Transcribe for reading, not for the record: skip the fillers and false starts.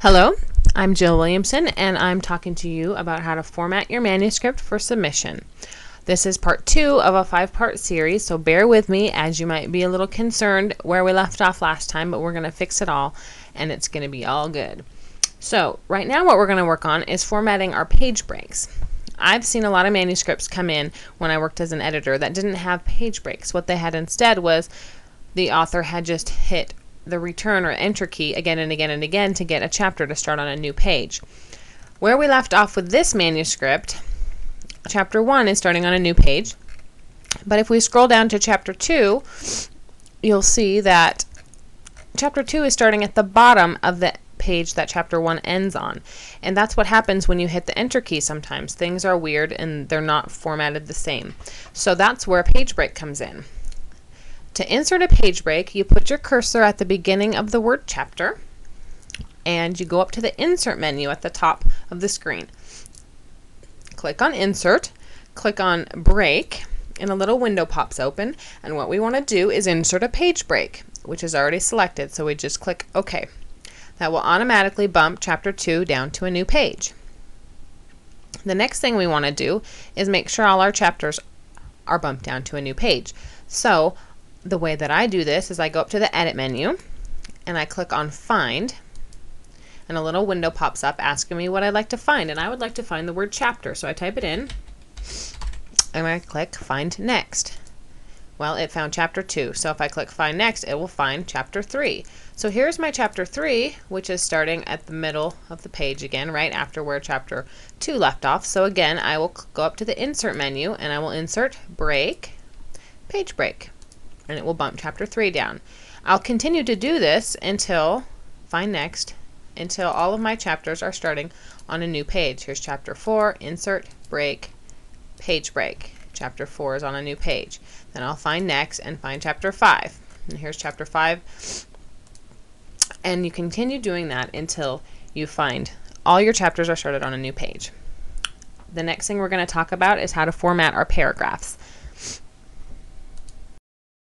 Hello, I'm Jill Williamson, and I'm talking to you about how to format your manuscript for submission. This is part 2 of a 5-part series, so bear with me as you might be a little concerned where we left off last time, but we're going to fix it all, and it's going to be all good. So right now what we're going to work on is formatting our page breaks. I've seen a lot of manuscripts come in when I worked as an editor that didn't have page breaks. What they had instead was the author had just hit the return or enter key again and again and again to get a chapter to start on a new page. Where we left off with this manuscript, chapter 1 is starting on a new page, but if we scroll down to chapter 2, you'll see that chapter 2 is starting at the bottom of the page that chapter 1 ends on, and that's what happens when you hit the enter key. Sometimes things are weird and they're not formatted the same, so that's where a page break comes in. To insert a page break, you put your cursor at the beginning of the word chapter, and you go up to the insert menu at the top of the screen. Click on insert, click on break, and a little window pops open, and what we want to do is insert a page break, which is already selected, so we just click OK. That will automatically bump chapter 2 down to a new page. The next thing we want to do is make sure all our chapters are bumped down to a new page. So the way that I do this is I go up to the edit menu and I click on find, and a little window pops up asking me what I'd like to find, and I would like to find the word chapter, so I type it in and I click find next. Well, it found chapter 2, so if I click find next, it will find chapter 3. So here's my chapter 3, which is starting at the middle of the page again, right after where chapter 2 left off. So again, I will go up to the insert menu and I will insert break, page break, and it will bump chapter 3 down. I'll continue to do this until find next, until all of my chapters are starting on a new page. Here's chapter 4, insert, break, page break. Chapter 4 is on a new page. Then I'll find next and find chapter 5. And here's chapter 5. And you continue doing that until you find all your chapters are started on a new page. The next thing we're going to talk about is how to format our paragraphs.